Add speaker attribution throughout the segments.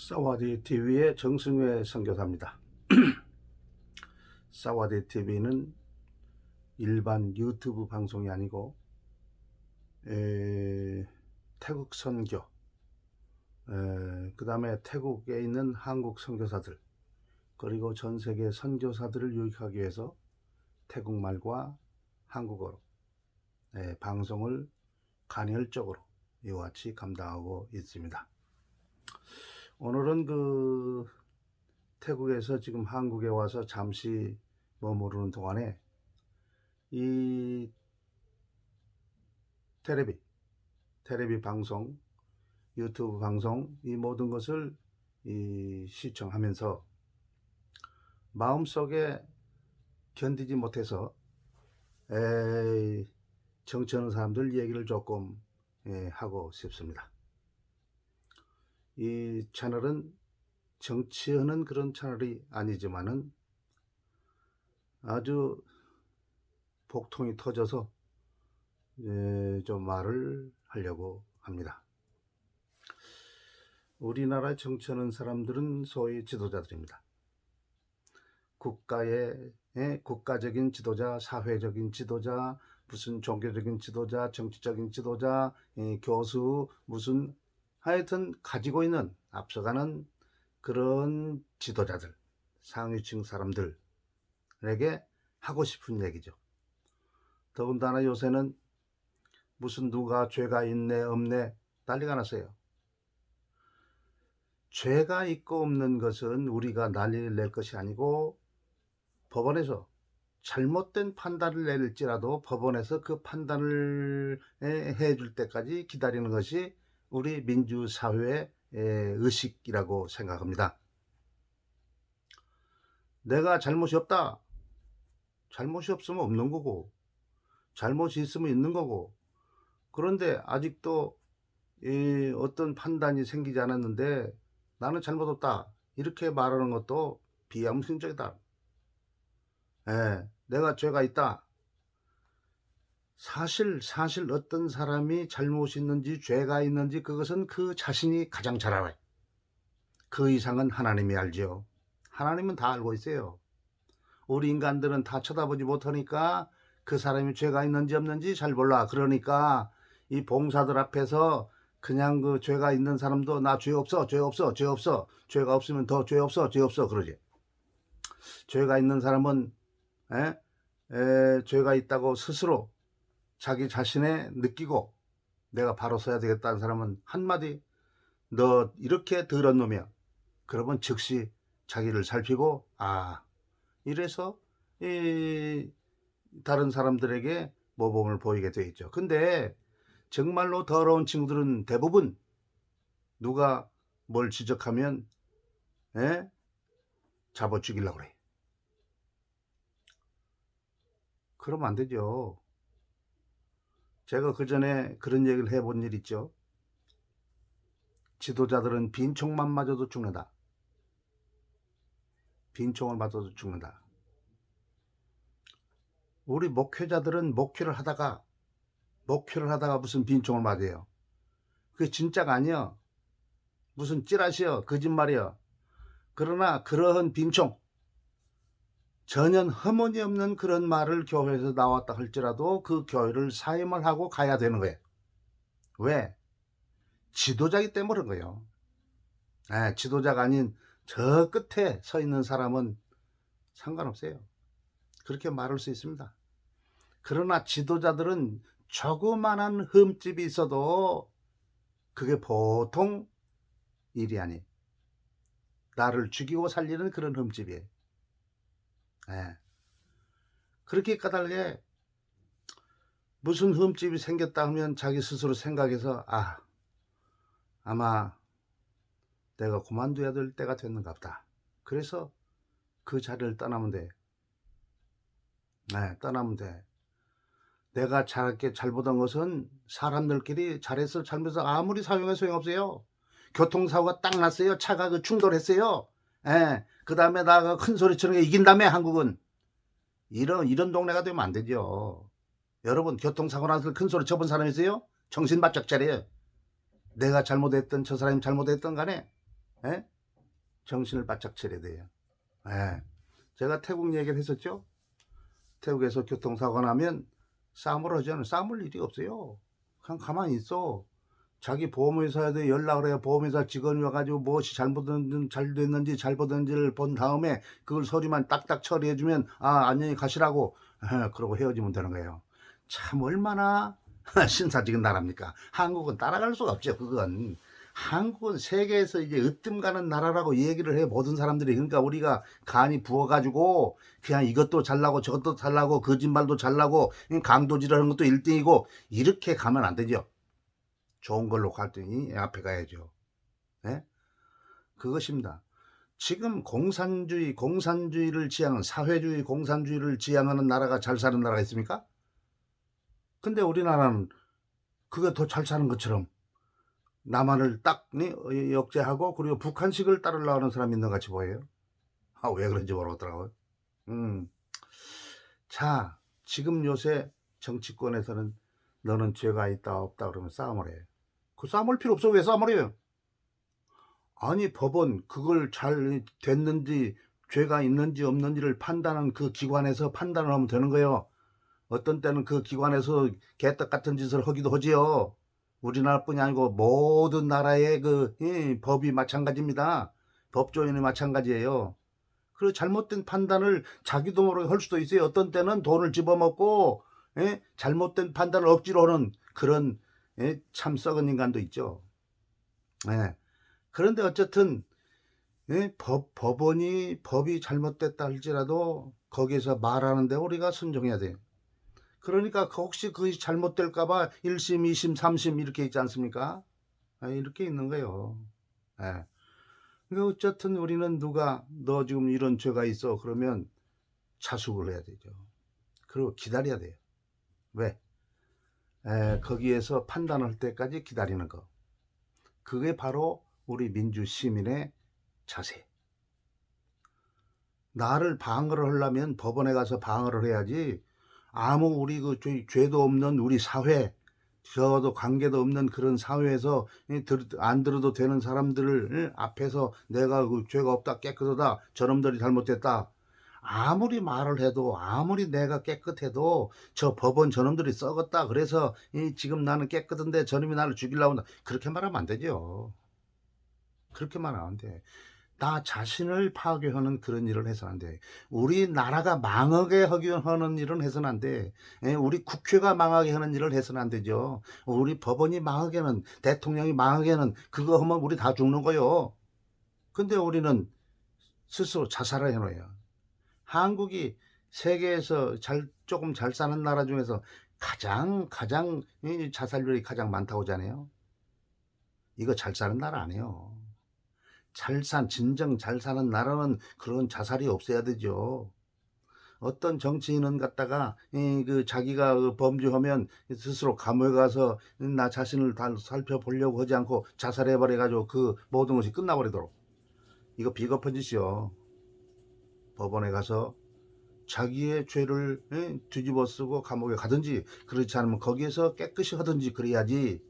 Speaker 1: 사와디 TV의 정승회 선교사입니다. 사와디 TV는 일반 유튜브 방송이 아니고 태국 선교, 그 다음에 태국에 있는 한국 선교사들, 그리고 전 세계 선교사들을 유익하기 위해서 태국말과 한국어로 방송을 간헐적으로 이와 같이 감당하고 있습니다. 오늘은 태국에서 지금 한국에 와서 잠시 머무르는 동안에 이 텔레비 방송, 유튜브 방송, 이 모든 것을 시청하면서 마음속에 견디지 못해서 정치하는 사람들 얘기를 조금 하고 싶습니다. 이 채널은 정치하는 그런 채널이 아니지만은 아주 복통이 터져서 좀 말을 하려고 합니다. 우리나라에 정치하는 사람들은 소위 지도자들입니다. 국가적인 지도자, 사회적인 지도자, 무슨 종교적인 지도자, 정치적인 지도자, 교수, 무슨 하여튼 가지고 있는 앞서가는 그런 지도자들, 상위층 사람들에게 하고 싶은 얘기죠. 더군다나 요새는 무슨 누가 죄가 있네 없네 난리가 났어요. 죄가 있고 없는 것은 우리가 난리를 낼 것이 아니고 법원에서 잘못된 판단을 낼지라도 법원에서 그 판단을 해줄 때까지 기다리는 것이 우리 민주사회의 의식이라고 생각합니다. 내가 잘못이 없다. 잘못이 없으면 없는 거고, 잘못이 있으면 있는 거고, 그런데 아직도 어떤 판단이 생기지 않았는데 나는 잘못 없다 이렇게 말하는 것도 비양심적이다. 내가 죄가 있다. 사실 어떤 사람이 잘못이 있는지 죄가 있는지 그것은 그 자신이 가장 잘 알아요. 그 이상은 하나님이 알죠. 하나님은 다 알고 있어요. 우리 인간들은 다 쳐다보지 못하니까 그 사람이 죄가 있는지 없는지 잘 몰라. 그러니까 이 봉사들 앞에서 그냥 그 죄가 있는 사람도 나 죄 없어, 죄 없어, 죄 없어, 죄가 없으면 더 죄 없어, 죄 없어 그러지. 죄가 있는 사람은 죄가 있다고 스스로 자기 자신에 느끼고 내가 바로 서야 되겠다는 사람은 한마디 너 이렇게 더러운 놈이야. 그러면 즉시 자기를 살피고 이래서 다른 사람들에게 모범을 보이게 되어 있죠. 근데 정말로 더러운 친구들은 대부분 누가 뭘 지적하면 잡아 죽이려고 그래. 그러면 안 되죠. 제가 그 전에 그런 얘기를 해본 일 있죠. 지도자들은 빈총만 맞아도 죽는다. 빈총을 맞아도 죽는다. 우리 목회자들은 목회를 하다가 무슨 빈총을 맞아요. 그게 진짜가 아니야. 무슨 찌라시야, 거짓말이야. 그러나 그러한 빈총, 전혀 허물이 없는 그런 말을 교회에서 나왔다 할지라도 그 교회를 사임을 하고 가야 되는 거예요. 왜? 지도자이기 때문에 그런 거예요. 지도자가 아닌 저 끝에 서 있는 사람은 상관없어요. 그렇게 말할 수 있습니다. 그러나 지도자들은 조그만한 흠집이 있어도 그게 보통 일이 아니에요. 나를 죽이고 살리는 그런 흠집이에요. 그렇게 까닭에 무슨 흠집이 생겼다 하면 자기 스스로 생각해서 아마 내가 그만둬야 될 때가 됐는가 보다. 그래서 그 자리를 떠나면 돼. 떠나면 돼. 내가 잘못한 것은 사람들끼리 잘해서 잘못해서 아무리 사용해 소용없어요. 교통사고가 딱 났어요. 차가 충돌했어요. 그 다음에 나가 큰 소리 치는 게 이긴다며 한국은. 이런 동네가 되면 안 되죠. 여러분 교통사고 나서 큰 소리 쳐본 사람 있어요? 정신 바짝 차려요. 내가 잘못했던 저 사람이 잘못했던 간에 정신을 바짝 차려야 돼요. 예. 제가 태국 얘기를 했었죠. 태국에서 교통사고 나면 싸움을 하잖아요. 싸움을 일이 없어요. 그냥 가만히 있어. 자기 보험회사에 연락을 해요. 보험회사 직원이 와가지고 무엇이 잘 됐는지 잘못됐는지를 본 다음에 그걸 서류만 딱딱 처리해주면 안녕히 가시라고 그러고 헤어지면 되는 거예요. 참 얼마나 신사적인 나라입니까? 한국은 따라갈 수가 없죠. 그건 한국은 세계에서 이제 으뜸 가는 나라라고 얘기를 해 모든 사람들이. 그러니까 우리가 간이 부어가지고 그냥 이것도 잘나고 저것도 잘나고 거짓말도 잘나고 강도질하는 것도 1등이고 이렇게 가면 안 되죠. 좋은 걸로 갈 때니 앞에 가야죠. 네? 그것입니다. 지금 공산주의를 지향하는 사회주의 공산주의를 지향하는 나라가 잘 사는 나라가 있습니까? 근데 우리나라는 그게 더 잘 사는 것처럼 남한을 딱 역제하고 그리고 북한식을 따르려고 하는 사람이 있는 것 같이 보여요. 왜 그런지 모르겠더라고요. 자, 지금 요새 정치권에서는 너는 죄가 있다 없다 그러면 싸움을 해요. 그 싸움할 필요 없어. 왜 싸움을 해요? 아니 법원 그걸 잘 됐는지 죄가 있는지 없는지를 판단한 그 기관에서 판단을 하면 되는 거예요. 어떤 때는 그 기관에서 개떡 같은 짓을 하기도 하지요. 우리나라뿐이 아니고 모든 나라의 법이 마찬가지입니다. 법조인이 마찬가지예요. 그리고 잘못된 판단을 자기도 모르게 할 수도 있어요. 어떤 때는 돈을 집어먹고 잘못된 판단을 억지로 하는 그런 참 썩은 인간도 있죠. 그런데 어쨌든 법이 잘못됐다 할지라도 거기에서 말하는데 우리가 순종해야 돼요. 그러니까 혹시 그것이 잘못될까봐 1심, 2심, 3심 이렇게 있지 않습니까? 이렇게 있는 거예요. 그러니까 어쨌든 우리는 너 지금 이런 죄가 있어 그러면 자숙을 해야 되죠. 그리고 기다려야 돼요. 왜? 거기에서 판단할 때까지 기다리는 거. 그게 바로 우리 민주 시민의 자세. 나를 방어를 하려면 법원에 가서 방어를 해야지. 아무 우리 죄도 없는 우리 사회, 저도 관계도 없는 그런 사회에서 안 들어도 되는 사람들을 앞에서 내가 죄가 없다 깨끗하다 저놈들이 잘못됐다 아무리 말을 해도 아무리 내가 깨끗해도 저 법원 저놈들이 썩었다 그래서 지금 나는 깨끗한데 저놈이 나를 죽이려고 한다 그렇게 말하면 안 되죠. 그렇게 말하면 안 돼. 나 자신을 파괴하는 그런 일을 해서는 안 돼. 우리나라가 망하게 하는 일은 해서는 안 돼. 우리 국회가 망하게 하는 일을 해서는 안 되죠. 우리 법원이 망하게는 대통령이 망하게는 그거 하면 우리 다 죽는 거요. 근데 우리는 스스로 자살을 해놓아요. 한국이 세계에서 조금 잘 사는 나라 중에서 가장 자살률이 가장 많다고 하잖아요. 이거 잘 사는 나라 아니에요. 진정 잘 사는 나라는 그런 자살이 없어야 되죠. 어떤 정치인은 갖다가 자기가 범죄하면 스스로 감옥에 가서 나 자신을 다 살펴보려고 하지 않고 자살해버려가지고 그 모든 것이 끝나버리도록. 이거 비겁한 짓이요. 법원에 가서 자기의 죄를 뒤집어 쓰고 감옥에 가든지 그렇지 않으면 거기에서 깨끗이 하든지 그래야지.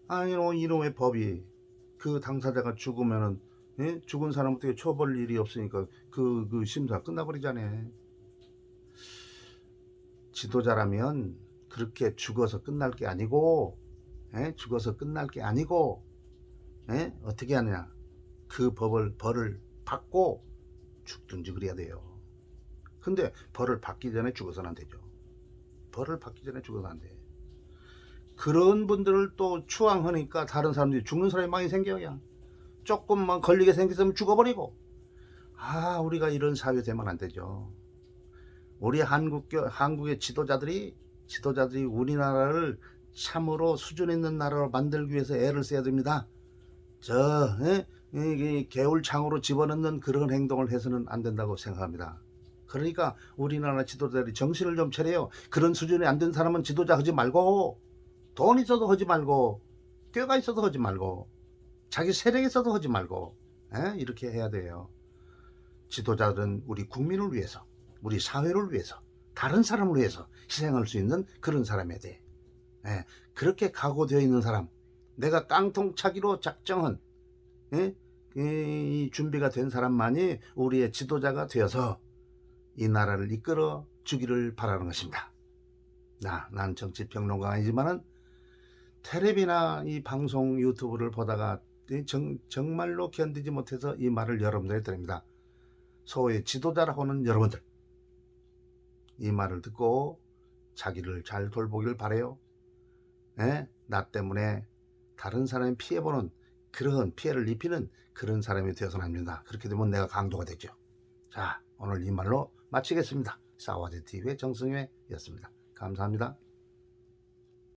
Speaker 1: 아니 이놈의 법이 그 당사자가 죽으면은 죽은 사람한테 처벌 일이 없으니까 그 심사 끝나버리잖아요. 지도자라면 그렇게 죽어서 끝날 게 아니고 죽어서 끝날 게 아니고 어떻게 하느냐 그 벌을 받고 죽든지 그래야 돼요. 근데 벌을 받기 전에 죽어서는 안 되죠. 벌을 받기 전에 죽어서는 안 돼. 그런 분들을 또 추앙하니까 다른 사람들이 죽는 사람이 많이 생겨요. 조금만 걸리게 생겼으면 죽어버리고. 우리가 이런 사회 되면 안 되죠. 우리 한국의 지도자들이 우리나라를 참으로 수준 있는 나라로 만들기 위해서 애를 써야 됩니다. 개울창으로 집어넣는 그런 행동을 해서는 안 된다고 생각합니다. 그러니까 우리나라 지도자들이 정신을 좀 차려요. 그런 수준이 안 된 사람은 지도자 하지 말고 돈 있어도 하지 말고 뼈가 있어도 하지 말고 자기 세력 있어도 하지 말고 이렇게 해야 돼요. 지도자들은 우리 국민을 위해서 우리 사회를 위해서 다른 사람을 위해서 희생할 수 있는 그런 사람에 대해 그렇게 각오되어 있는 사람 내가 깡통 차기로 작정한 이 준비가 된 사람만이 우리의 지도자가 되어서 이 나라를 이끌어 주기를 바라는 것입니다. 난 정치평론가가 아니지만은 텔레비나 이 방송 유튜브를 보다가 정말로 견디지 못해서 이 말을 여러분들에게 드립니다. 소위 지도자라고 하는 여러분들, 이 말을 듣고 자기를 잘 돌보길 바래요. 나 때문에 다른 사람이 피해보는 그런 피해를 입히는 그런 사람이 되어서는 안 됩니다. 그렇게 되면 내가 강도가 되죠. 자, 오늘 이 말로 마치겠습니다. 싸워제TV의 정승회였습니다. 감사합니다.